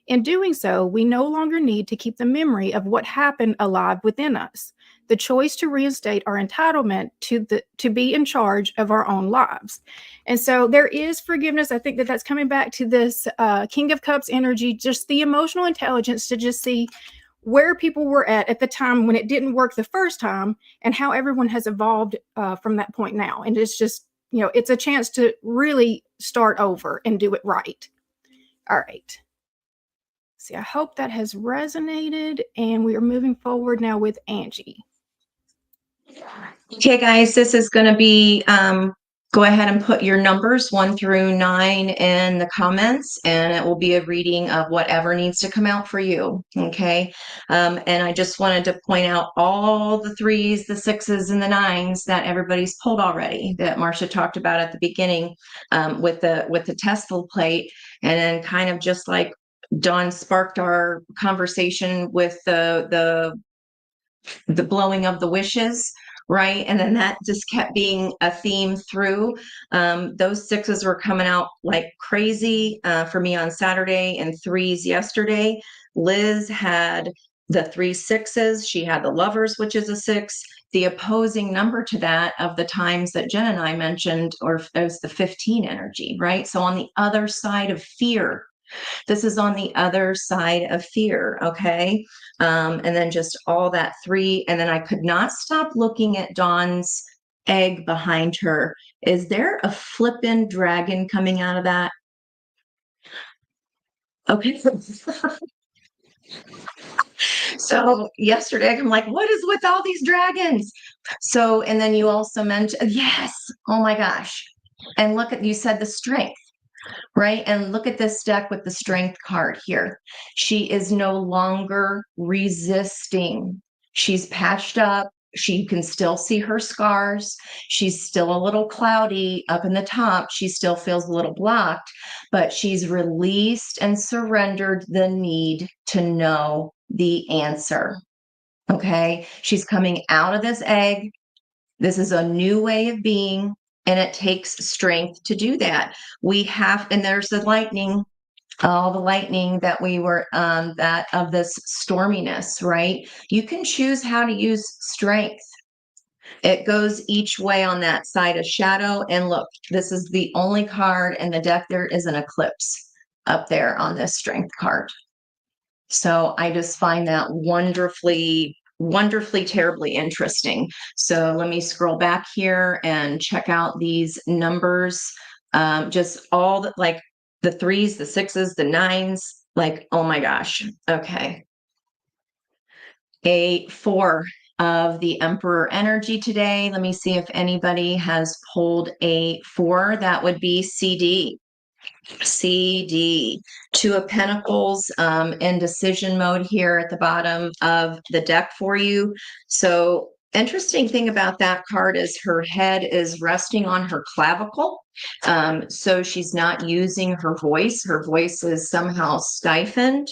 In doing so, we no longer need to keep the memory of what happened alive within us. The choice to reinstate our entitlement to be in charge of our own lives. And so there is forgiveness. I think that that's coming back to this King of Cups energy, just the emotional intelligence to just see where people were at the time when it didn't work the first time and how everyone has evolved from that point now. And it's just, it's a chance to really start over and do it right. All right. See, I hope that has resonated, and we are moving forward now with Angie. Okay, guys, this is going to be, go ahead and put your numbers 1 through 9 in the comments, and it will be a reading of whatever needs to come out for you. Okay. And I just wanted to point out all the 3s, the 6s, and the 9s that everybody's pulled already, that Marcia talked about at the beginning, with the Tesla plate. And then kind of just like Dawn sparked our conversation with the blowing of the wishes, right? And then that just kept being a theme through. Those 6s were coming out like crazy for me on Saturday, and 3s yesterday. Liz had the 3 6s. She had the Lovers, which is a 6. The opposing number to that of the times that Jen and I mentioned, or as the 15 energy, right? So on the other side of fear. This is on the other side of fear, okay? And then just all that 3. And then I could not stop looking at Dawn's egg behind her. Is there a flippin' dragon coming out of that? Okay. So yesterday, I'm like, what is with all these dragons? So, and then you also mentioned, yes, oh my gosh. And look at, you said the strength. Right. And look at this deck with the strength card here. She is no longer resisting. She's patched up. She can still see her scars. She's still a little cloudy up in the top. She still feels a little blocked, but she's released and surrendered the need to know the answer. Okay. She's coming out of this egg. This is a new way of being. And it takes strength to do that. We have, and there's the lightning, all the lightning that we were, that of this storminess, right? You can choose how to use strength. It goes each way on that side of shadow. And look, this is the only card in the deck. There is an eclipse up there on this strength card. So I just find that wonderfully terribly interesting. So let me scroll back here and check out these numbers. Just all the, like the 3s, the 6s, the 9s, like, oh my gosh. Okay. A 4 of the Emperor energy today. Let me see if anybody has pulled a 4. That would be CD. 2 of Pentacles in decision mode here at the bottom of the deck for you. So interesting thing about that card is her head is resting on her clavicle. So she's not using her voice. Her voice is somehow stifled.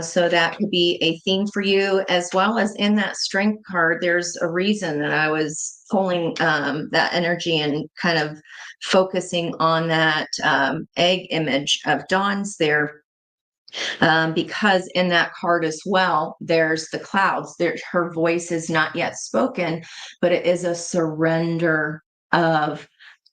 So that could be a theme for you, as well as in that strength card. There's a reason that I was pulling that energy and kind of focusing on that egg image of Dawn's there, because in that card as well, there's the clouds. There, her voice is not yet spoken, but it is a surrender of,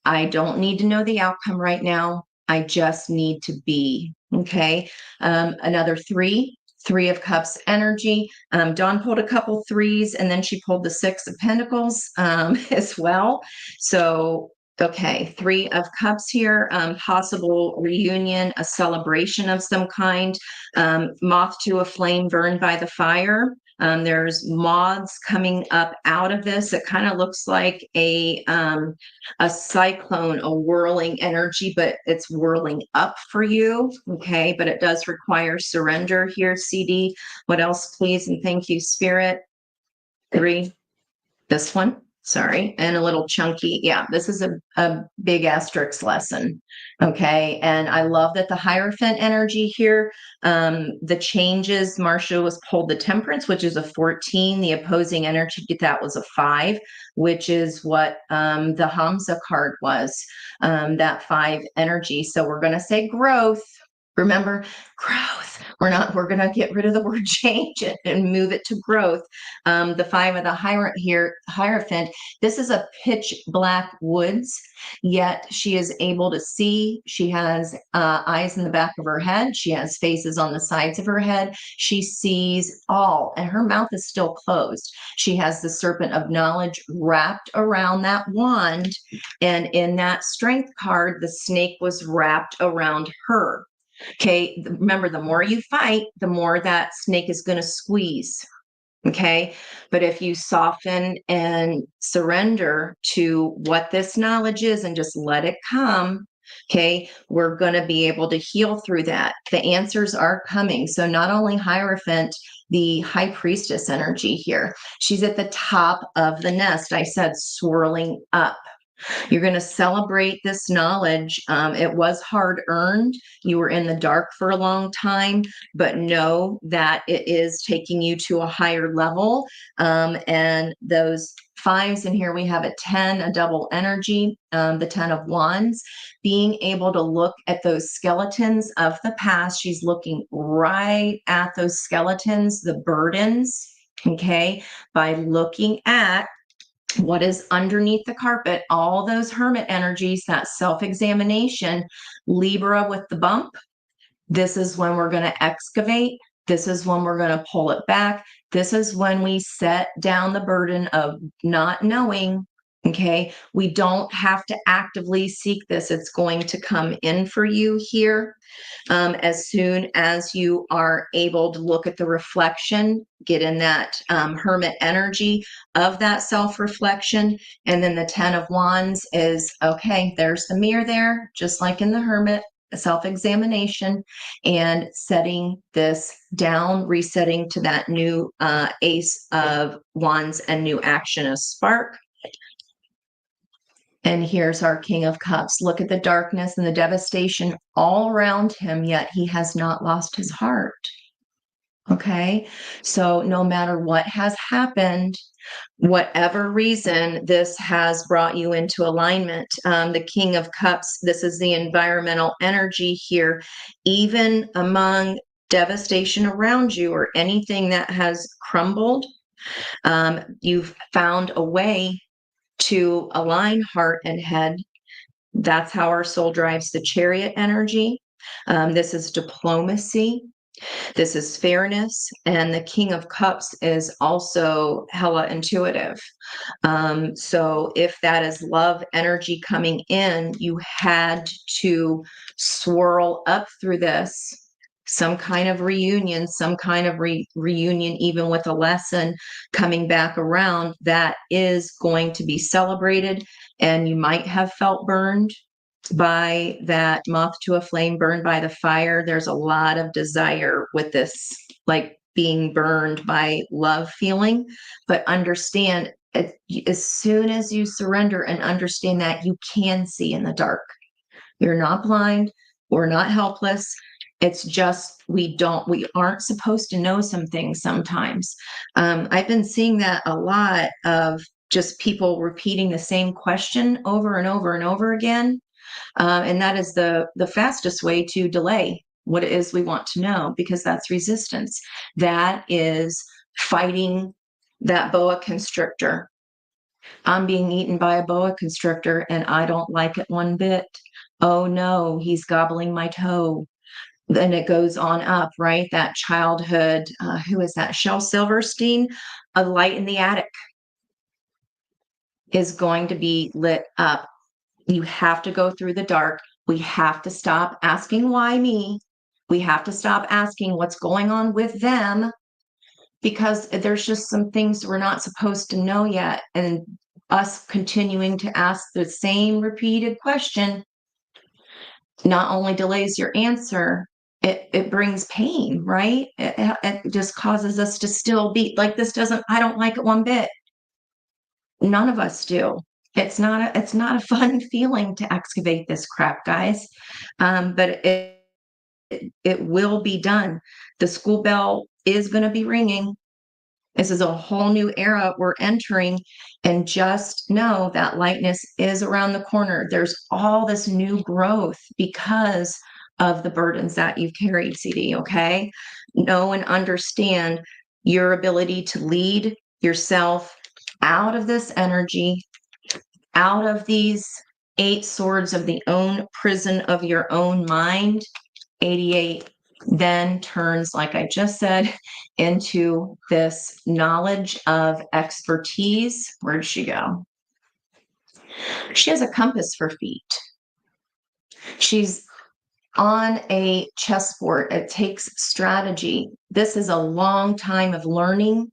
I don't need to know the outcome right now. I just need to be. Okay. Another 3 of Cups energy. Dawn pulled a couple 3s, and then she pulled the 6 of Pentacles as well. So, okay, 3 of Cups here, possible reunion, a celebration of some kind, moth to a flame burned by the fire. There's moths coming up out of this. It kind of looks like a cyclone, a whirling energy, but it's whirling up for you. Okay, but it does require surrender here. CD, what else, please? And thank you, Spirit. 3. This one, sorry, and a little chunky. Yeah, this is a big asterisk lesson. Okay, and I love that the Hierophant energy here, the changes, Marcia was pulled the Temperance, which is a 14. The opposing energy, that was a 5, which is what the Hamza card was, that 5 energy. So we're going to say growth. Remember, growth. We're going to get rid of the word change and move it to growth. The 5 of the Hierophant, this is a pitch black woods, yet she is able to see. She has eyes in the back of her head. She has faces on the sides of her head. She sees all, and her mouth is still closed. She has the Serpent of Knowledge wrapped around that wand, and in that Strength card, the snake was wrapped around her. Okay, remember, the more you fight, the more that snake is going to squeeze. Okay, but if you soften and surrender to what this knowledge is and just let it come, okay, we're going to be able to heal through that. The answers are coming. So not only Hierophant, the High Priestess energy here, she's at the top of the nest. I said swirling up. You're going to celebrate this knowledge. It was hard earned. You were in the dark for a long time, but know that it is taking you to a higher level. And those 5s in here, we have a 10, a double energy, the 10 of Wands, being able to look at those skeletons of the past. She's looking right at those skeletons, the burdens, okay, by looking at what is underneath the carpet, all those hermit energies, that self-examination. Libra with the bump. This is when we're going to excavate. This is when we're going to pull it back. This is when we set down the burden of not knowing. Okay, we don't have to actively seek this. It's going to come in for you here. As soon as you are able to look at the reflection, get in that hermit energy of that self-reflection. And then the 10 of Wands is, okay, there's the mirror there, just like in the hermit, self-examination, and setting this down, resetting to that new Ace of Wands and new action, a spark. And here's our King of Cups. Look at the darkness and the devastation all around him, yet he has not lost his heart. Okay, so no matter what has happened, whatever reason, this has brought you into alignment. The King of Cups, this is the environmental energy here. Even among devastation around you or anything that has crumbled, you've found a way to align heart and head. That's how our soul drives the Chariot energy. This is diplomacy. This is fairness. And the King of Cups is also hella intuitive. So if that is love energy coming in, you had to swirl up through this. Some kind of reunion, some kind of reunion, even with a lesson coming back around that is going to be celebrated. And you might have felt burned by that moth to a flame, burned by the fire. There's a lot of desire with this, like being burned by love feeling. But understand, as soon as you surrender and understand that, you can see in the dark. You're not blind. We're not helpless. It's just we aren't supposed to know some things sometimes. I've been seeing that a lot of just people repeating the same question over and over and over again. And that is the fastest way to delay what it is we want to know, because that's resistance. That is fighting that boa constrictor. I'm being eaten by a boa constrictor and I don't like it one bit. Oh no, he's gobbling my toe. Then it goes on up, right? That childhood, who is that? Shel Silverstein, A Light in the Attic is going to be lit up. You have to go through the dark. We have to stop asking why me. We have to stop asking what's going on with them. because there's just some things we're not supposed to know yet. And us continuing to ask the same repeated question not only delays your answer, it brings pain, right? It just causes us to still be like, I don't like it one bit. None of us do. It's not a fun feeling to excavate this crap, guys. But it will be done. The school bell is going to be ringing. This is a whole new era we're entering. And just know that lightness is around the corner. There's all this new growth because of the burdens that you've carried, CD, okay? Know and understand your ability to lead yourself out of this energy, out of these 8 swords of the own prison of your own mind. 88 then turns, like I just said, into this knowledge of expertise. Where'd she go? She has a compass for feet. She's on a chessboard. It takes strategy. This is a long time of learning.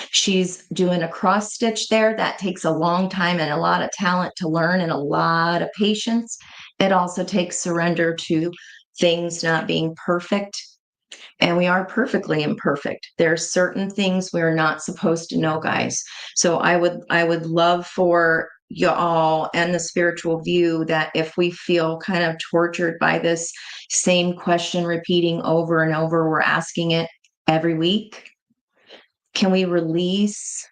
She's doing a cross stitch there. That takes a long time and a lot of talent to learn and a lot of patience. It also takes surrender to things not being perfect. And we are perfectly imperfect. There are certain things we're not supposed to know, guys. So I would love for y'all and the spiritual view that if we feel kind of tortured by this same question repeating over and over, we're asking it every week. Can we release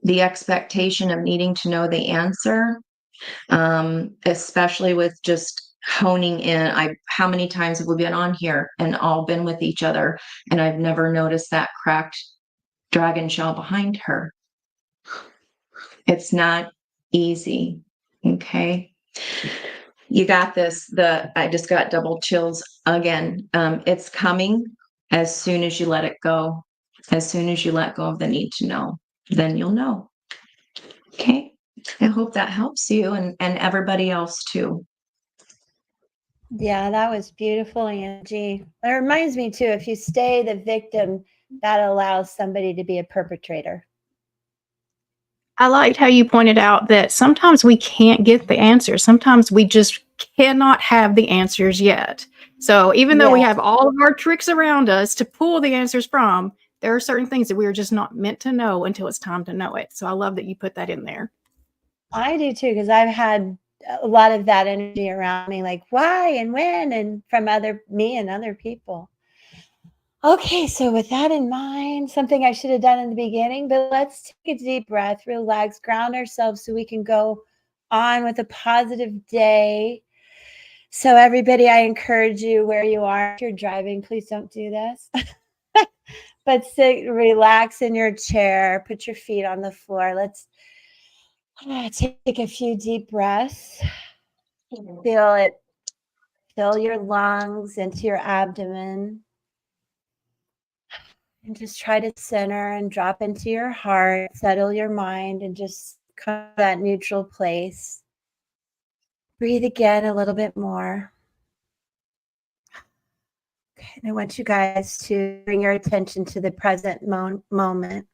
the expectation of needing to know the answer? Especially with just honing in. How many times have we been on here and all been with each other, and I've never noticed that cracked dragon shell behind her? It's not easy. Okay. You got this. I just got double chills again. It's coming as soon as you let it go. As soon as you let go of the need to know, then you'll know. Okay. I hope that helps you and everybody else too. Yeah, that was beautiful, Angie. It reminds me too, if you stay the victim, that allows somebody to be a perpetrator. I liked how you pointed out that sometimes we can't get the answers. Sometimes we just cannot have the answers yet. So even though we have all of our tricks around us to pull the answers from, there are certain things that we are just not meant to know until it's time to know it. So I love that you put that in there. I do too, because I've had a lot of that energy around me, like why and when, and from me and other people. Okay, so with that in mind, something I should have done in the beginning, but let's take a deep breath, relax, ground ourselves so we can go on with a positive day. So everybody, I encourage you where you are, if you're driving, please don't do this. But sit, relax in your chair, put your feet on the floor. Let's take a few deep breaths. Feel it, fill your lungs into your abdomen. And just try to center and drop into your heart, settle your mind, and just come to that neutral place. Breathe again a little bit more. Okay, and I want you guys to bring your attention to the present moment.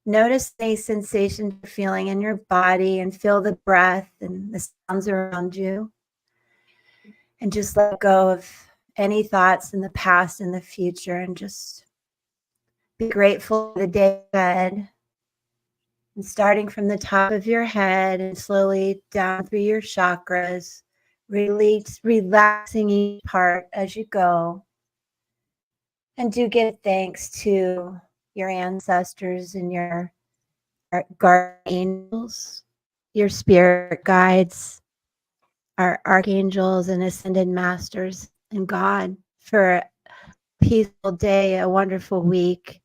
Notice the sensation you're feeling in your body and feel the breath and the sounds around you. And just let go of any thoughts in the past and the future and just be grateful for the day ahead. And starting from the top of your head and slowly down through your chakras, relaxing each part as you go. And do give thanks to your ancestors and your guardian angels, your spirit guides, our archangels and ascended masters, and God for a peaceful day, a wonderful week,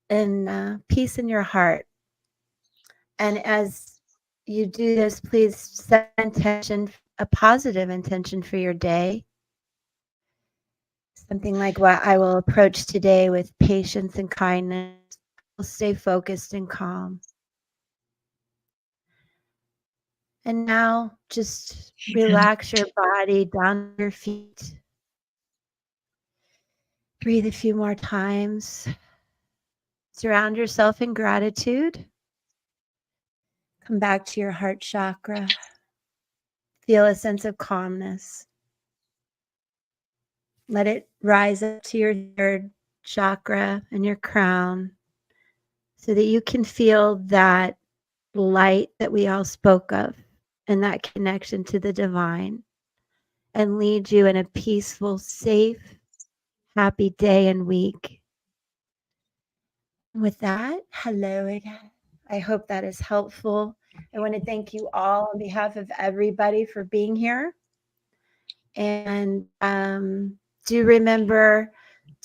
and peace in your heart. And as you do this, please set intention, a positive intention for your day. Something like what I will approach today with patience and kindness. I'll stay focused and calm. And now just relax your body down to your feet. Breathe a few more times. Surround yourself in gratitude. Come back to your heart chakra. Feel a sense of calmness. Let it rise up to your third chakra and your crown so that you can feel that light that we all spoke of and that connection to the divine, and lead you in a peaceful, safe, happy day and week. With that, hello again. I hope that is helpful. I want to thank you all on behalf of everybody for being here. And do remember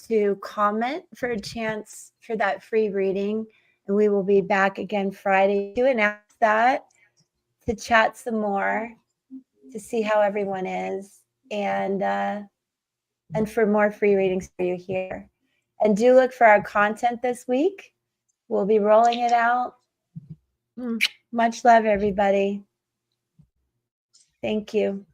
to comment for a chance for that free reading. And we will be back again Friday to announce that, to chat some more, to see how everyone is, and for more free readings for you here. And do look for our content this week. We'll be rolling it out. Much love, everybody. Thank you.